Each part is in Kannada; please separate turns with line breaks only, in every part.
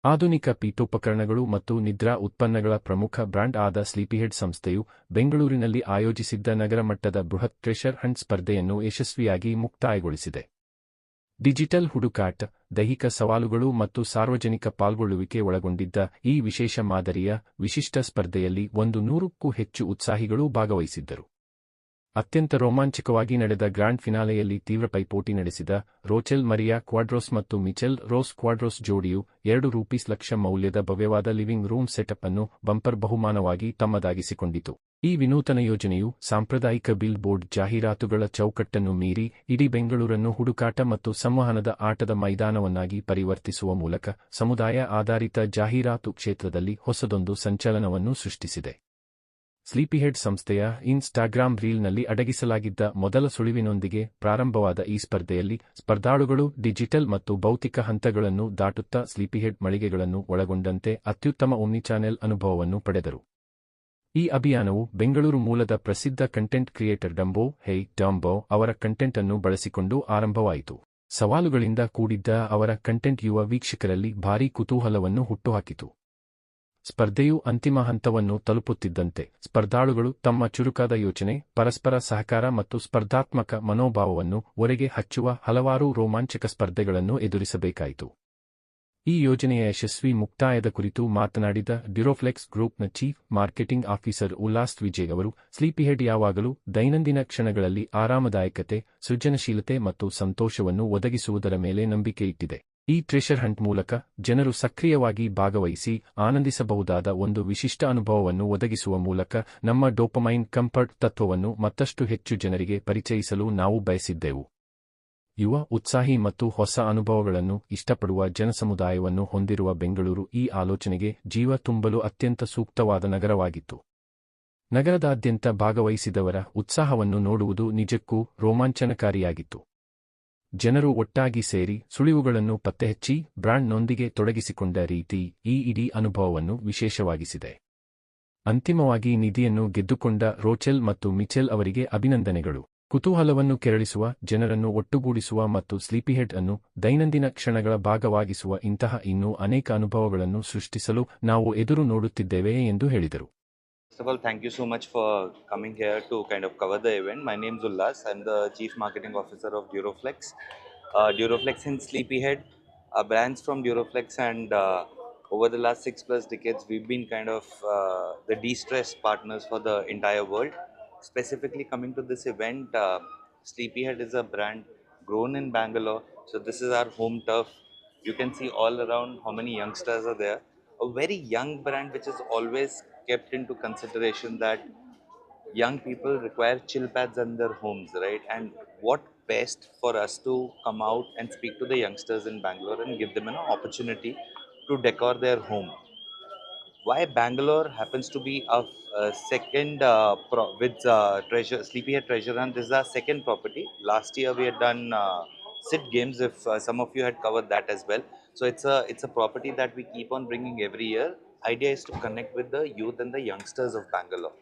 ಆಧುನಿಕ ಪೀಠೋಪಕರಣಗಳು ಮತ್ತು ನಿದ್ರಾ ಉತ್ಪನ್ನಗಳ ಪ್ರಮುಖ ಬ್ರ್ಯಾಂಡ್ ಆದ ಸ್ಲೀಪಿಹೆಡ್ ಸಂಸ್ಥೆಯು ಬೆಂಗಳೂರಿನಲ್ಲಿ ಆಯೋಜಿಸಿದ್ದ ನಗರಮಟ್ಟದ ಬೃಹತ್ ಟ್ರೆಷರ್ ಹಂಟ್ ಸ್ಪರ್ಧೆಯನ್ನು ಯಶಸ್ವಿಯಾಗಿ ಮುಕ್ತಾಯಗೊಳಿಸಿದೆ. ಡಿಜಿಟಲ್ ಹುಡುಕಾಟ, ದೈಹಿಕ ಸವಾಲುಗಳು ಮತ್ತು ಸಾರ್ವಜನಿಕ ಪಾಲ್ಗೊಳ್ಳುವಿಕೆ ಒಳಗೊಂಡಿದ್ದ ಈ ವಿಶೇಷ ಮಾದರಿಯ ವಿಶಿಷ್ಟ ಸ್ಪರ್ಧೆಯಲ್ಲಿ 100ಕ್ಕೂ ಹೆಚ್ಚು ಉತ್ಸಾಹಿಗಳು ಭಾಗವಹಿಸಿದ್ದರು. ಅತ್ಯಂತ ರೋಮಾಂಚಕವಾಗಿ ನಡೆದ ಗ್ರ್ಯಾಂಡ್ ಫಿನಾಲೆಯಲ್ಲಿ ತೀವ್ರ ಪೈಪೋಟಿ ನಡೆಸಿದ ರೋಚೆಲ್ ಮರಿಯಾ ಕ್ವಾಡ್ರೋಸ್ ಮತ್ತು ಮಿಚೆಲ್ ರೋಸ್ ಕ್ವಾಡ್ರೋಸ್ ಜೋಡಿಯು ₹2 ಲಕ್ಷ ಮೌಲ್ಯದ ಭವ್ಯವಾದ ಲಿವಿಂಗ್ ರೂಮ್ ಸೆಟಪ್ ಅನ್ನು ಬಂಪರ್ ಬಹುಮಾನವಾಗಿ ತಮ್ಮದಾಗಿಸಿಕೊಂಡಿತು. ಈ ವಿನೂತನ ಯೋಜನೆಯು ಸಾಂಪ್ರದಾಯಿಕ ಬಿಲ್ ಬೋರ್ಡ್ ಜಾಹೀರಾತುಗಳ ಚೌಕಟ್ಟನ್ನು ಮೀರಿ ಇಡೀ ಬೆಂಗಳೂರನ್ನು ಹುಡುಕಾಟ ಮತ್ತು ಸಂವಹನದ ಆಟದ ಮೈದಾನವನ್ನಾಗಿ ಪರಿವರ್ತಿಸುವ ಮೂಲಕ ಸಮುದಾಯ ಆಧಾರಿತ ಜಾಹೀರಾತು ಕ್ಷೇತ್ರದಲ್ಲಿ ಹೊಸದೊಂದು ಸಂಚಲನವನ್ನು ಸೃಷ್ಟಿಸಿದೆ. ಸ್ಲೀಪಿಹೆಡ್ ಸಂಸ್ಥೆಯ ಇನ್ಸ್ಟಾಗ್ರಾಂ ರೀಲ್ನಲ್ಲಿ ಅಡಗಿಸಲಾಗಿದ್ದ ಮೊದಲ ಸುಳಿವಿನೊಂದಿಗೆ ಪ್ರಾರಂಭವಾದ ಈ ಸ್ಪರ್ಧೆಯಲ್ಲಿ ಸ್ಪರ್ಧಾಳುಗಳು ಡಿಜಿಟಲ್ ಮತ್ತು ಭೌತಿಕ ಹಂತಗಳನ್ನು ದಾಟುತ್ತಾ ಸ್ಲೀಪಿಹೆಡ್ ಮಳಿಗೆಗಳನ್ನು ಒಳಗೊಂಡಂತೆ ಅತ್ಯುತ್ತಮ ಒಮ್ನಿಚಾನೆಲ್ ಅನುಭವವನ್ನು ಪಡೆದರು. ಈ ಅಭಿಯಾನವು ಬೆಂಗಳೂರು ಮೂಲದ ಪ್ರಸಿದ್ಧ ಕಂಟೆಂಟ್ ಕ್ರಿಯೇಟರ್ ಡಂಬೋ ಹೇಯ್ ಡಂಬೋ ಅವರ ಕಂಟೆಂಟ್ ಅನ್ನು ಬಳಸಿಕೊಂಡು ಆರಂಭವಾಯಿತು. ಸವಾಲುಗಳಿಂದ ಕೂಡಿದ್ದ ಅವರ ಕಂಟೆಂಟ್ ಯುವ ವೀಕ್ಷಕರಲ್ಲಿ ಭಾರೀ ಕುತೂಹಲವನ್ನು ಹುಟ್ಟುಹಾಕಿತು. ಸ್ಪರ್ಧೆಯು ಅಂತಿಮ ಹಂತವನ್ನು ತಲುಪುತ್ತಿದ್ದಂತೆ ಸ್ಪರ್ಧಾಳುಗಳು ತಮ್ಮ ಚುರುಕಾದ ಯೋಚನೆ, ಪರಸ್ಪರ ಸಹಕಾರ ಮತ್ತು ಸ್ಪರ್ಧಾತ್ಮಕ ಮನೋಭಾವವನ್ನು ಒರೆಗೆ ಹಚ್ಚುವ ಹಲವಾರು ರೋಮಾಂಚಕ ಸ್ಪರ್ಧೆಗಳನ್ನು ಎದುರಿಸಬೇಕಾಯಿತು. ಈ ಯೋಜನೆಯ ಯಶಸ್ವಿ ಮುಕ್ತಾಯದ ಕುರಿತು ಮಾತನಾಡಿದ ಡ್ಯೂರೋಫ್ಲೆಕ್ಸ್ ಗ್ರೂಪ್ನ chief marketing officer Ullas Vijay ಅವರು, ಸ್ಲೀಪಿಹೆಡ್ ಯಾವಾಗಲೂ ದೈನಂದಿನ ಕ್ಷಣಗಳಲ್ಲಿ ಆರಾಮದಾಯಕತೆ, ಸೃಜನಶೀಲತೆ ಮತ್ತು ಸಂತೋಷವನ್ನು ಒದಗಿಸುವುದರ ಮೇಲೆ ನಂಬಿಕೆ ಇಟ್ಟಿದೆ. ಈ ಟ್ರೆಷರ್ ಹಂಟ್ ಮೂಲಕ ಜನರು ಸಕ್ರಿಯವಾಗಿ ಭಾಗವಹಿಸಿ ಆನಂದಿಸಬಹುದಾದ ಒಂದು ವಿಶಿಷ್ಟ ಅನುಭವವನ್ನು ಒದಗಿಸುವ ಮೂಲಕ ನಮ್ಮ ಡೋಪಮೈನ್ ಕಂಫರ್ಟ್ ತತ್ವವನ್ನು ಮತ್ತಷ್ಟು ಹೆಚ್ಚು ಜನರಿಗೆ ಪರಿಚಯಿಸಲು ನಾವು ಬಯಸಿದ್ದೆವು. ಯುವ, ಉತ್ಸಾಹಿ ಮತ್ತು ಹೊಸ ಅನುಭವಗಳನ್ನು ಇಷ್ಟಪಡುವ ಜನಸಮುದಾಯವನ್ನು ಹೊಂದಿರುವ ಬೆಂಗಳೂರು ಈ ಆಲೋಚನೆಗೆ ಜೀವ ತುಂಬಲು ಅತ್ಯಂತ ಸೂಕ್ತವಾದ ನಗರವಾಗಿತ್ತು. ನಗರದಾದ್ಯಂತ ಭಾಗವಹಿಸಿದವರ ಉತ್ಸಾಹವನ್ನು ನೋಡುವುದು ನಿಜಕ್ಕೂ ರೋಮಾಂಚನಕಾರಿಯಾಗಿತ್ತು. ಜನರು ಒಟ್ಟಾಗಿ ಸೇರಿ ಸುಳಿವುಗಳನ್ನು ಪತ್ತೆಹಚ್ಚಿ ಬ್ರ್ಯಾಂಡ್ನೊಂದಿಗೆ ತೊಡಗಿಸಿಕೊಂಡ ರೀತಿ ಈ ಇಡೀ ಅನುಭವವನ್ನು ವಿಶೇಷವಾಗಿಸಿದೆ. ಅಂತಿಮವಾಗಿ ನಿಧಿಯನ್ನು ಗೆದ್ದುಕೊಂಡ ರೋಚೆಲ್ ಮತ್ತು ಮಿಚೆಲ್ ಅವರಿಗೆ ಅಭಿನಂದನೆಗಳು. ಕುತೂಹಲವನ್ನು ಕೆರಳಿಸುವ, ಜನರನ್ನು ಒಟ್ಟುಗೂಡಿಸುವ ಮತ್ತು ಸ್ಲೀಪಿಹೆಡ್ ಅನ್ನು ದೈನಂದಿನ ಕ್ಷಣಗಳ ಭಾಗವಾಗಿಸುವ ಇಂತಹ ಇನ್ನೂ ಅನೇಕ ಅನುಭವಗಳನ್ನು ಸೃಷ್ಟಿಸಲು ನಾವು ಎದುರು ನೋಡುತ್ತಿದ್ದೇವೆ ಎಂದು ಹೇಳಿದರು.
First of all, thank you so much for coming here to kind of cover the event. My name is Ullas. I'm the Chief Marketing Officer of Duroflex. Duroflex and Sleepyhead are brands from Duroflex, and over the last 6+ decades, we've been kind of the de-stress partners for the entire world. Specifically coming to this event, Sleepyhead is a brand grown in Bangalore, so this is our home turf. You can see all around how many youngsters are there. A very young brand which is always kept into consideration that young people require chill pads in their homes, right? And what best for us to come out and speak to the youngsters in Bangalore and give them an opportunity to decor their home. Why Bangalore happens to be a second with Sleepyhead Treasure Hunt. This is our second property. Last year we had done Sit Games, if some of you had covered that as well. So it's a property that we keep on bringing every year. Idea is to connect with the youth and the youngsters of Bangalore.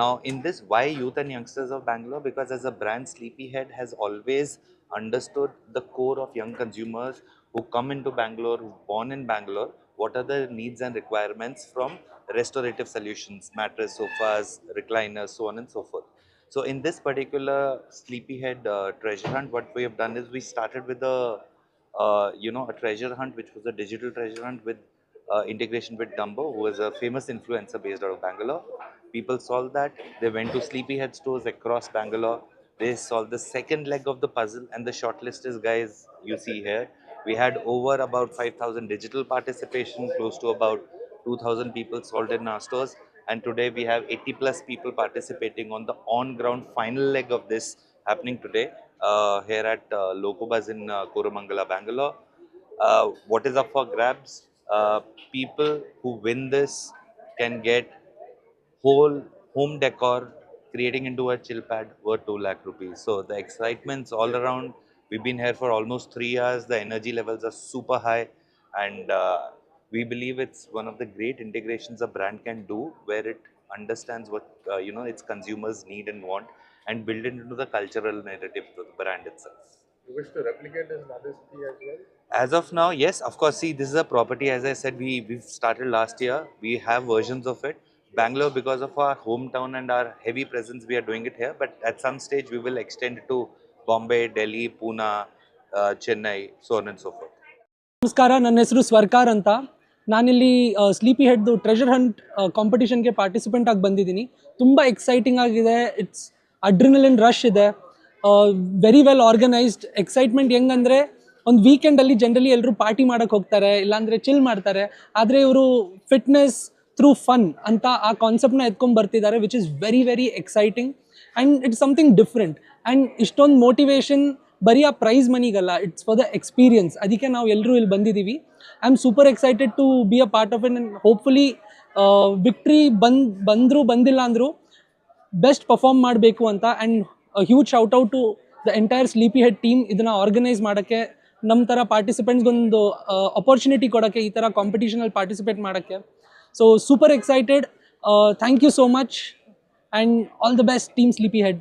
Now in this, why youth and youngsters of Bangalore? Because as a brand, Sleepyhead has always understood the core of young consumers who come into Bangalore, who are born in Bangalore. What are the needs and requirements from restorative solutions, mattress, sofas, recliners, so on and so forth. So in this particular Sleepyhead treasure hunt, what we have done is we started with a treasure hunt, which was a digital treasure hunt with integration with Dumbo, who is a famous influencer based out of Bangalore. People solved that. They went to Sleepyhead stores across Bangalore. They solved the second leg of the puzzle, and the shortlist is, guys, you see here. We had over about 5,000 digital participation, close to about 2,000 people solved in our stores. And today we have 80+ people participating on the on-ground final leg of this happening today here at Locobuzz in Koramangala, Bangalore. What is up for grabs? People who win this can get whole home decor creating into a chill pad worth 2 lakh rupees. So the excitement's all around. We've been here for almost 3 hours. The energy levels are super high, and we believe it's one of the great integrations a brand can do, where it understands what its consumers need and want, and build it into the cultural narrative of the brand itself.
You wish to replicate this in other city as well?
As of now, yes, of course. See, this is a property. As I said, we've started last year. We have versions of it. Bangalore, because of our hometown and our heavy presence, we are doing it here. But at some stage, we will extend it to Bombay, Delhi, Pune, Chennai, so on and so forth.
ನಮಸ್ಕಾರ, ನನ್ನ ಹೆಸರು ಸ್ವರ್ಕಾರ್ ಅಂತ. ನಾನಿಲ್ಲಿ ಸ್ಲೀಪಿ ಹೆಡ್ದು ಟ್ರೆಷರ್ ಹಂಟ್ ಕಾಂಪಿಟಿಷನ್ಗೆ ಪಾರ್ಟಿಸಿಪೆಂಟ್ ಆಗಿ ಬಂದಿದ್ದೀನಿ. ತುಂಬ ಎಕ್ಸೈಟಿಂಗ್ ಆಗಿದೆ. ಇಟ್ಸ್ ಅಡ್ರಿನಲಿನ್ ರಶ್ ಇದೆ. Very well organised. ಎಕ್ಸೈಟ್ಮೆಂಟ್ ಹೆಂಗಂದರೆ, ಒಂದು ವೀಕೆಂಡಲ್ಲಿ ಜನರಲಿ ಎಲ್ಲರೂ ಪಾರ್ಟಿ ಮಾಡೋಕ್ಕೆ ಹೋಗ್ತಾರೆ, ಇಲ್ಲಾಂದರೆ ಚಿಲ್ ಮಾಡ್ತಾರೆ. ಆದರೆ ಇವರು ಫಿಟ್ನೆಸ್ ಥ್ರೂ ಫನ್ ಅಂತ ಆ ಕಾನ್ಸೆಪ್ಟ್ನ ಎತ್ಕೊಂಡು ಬರ್ತಿದ್ದಾರೆ, which is very very exciting and it's something different. And ಇಷ್ಟೊಂದು ಮೋಟಿವೇಶನ್ ಬರೀ ಆ ಪ್ರೈಸ್ ಮನಿಗಲ್ಲ, ಇಟ್ಸ್ ಫಾರ್ ದ ಎಕ್ಸ್ಪೀರಿಯನ್ಸ್. ಅದಕ್ಕೆ ನಾವು ಎಲ್ಲರೂ ಇಲ್ಲಿ ಬಂದಿದ್ದೀವಿ. I am super excited to be a part of it and hopefully victory ಬಂದರೂ ಬಂದಿಲ್ಲ ಅಂದರೂ ಬೆಸ್ಟ್ ಪರ್ಫಾರ್ಮ್ ಮಾಡಬೇಕು ಅಂತ. And huge shout out to the entire sleepy head team. ಇದನ್ನು ಆರ್ಗನೈಸ್ ಮಾಡೋಕ್ಕೆ, ನಮ್ಮ ಥರ ಪಾರ್ಟಿಸಿಪೆಂಟ್ಸ್ಗೊಂದು ಅಪರ್ಚುನಿಟಿ ಕೊಡೋಕ್ಕೆ, ಈ ಥರ ಕಾಂಪಿಟೇಷನಲ್ಲಿ ಪಾರ್ಟಿಸಿಪೇಟ್ ಮಾಡೋಕ್ಕೆ. So super excited. Thank you so much and all the best team sleepy head.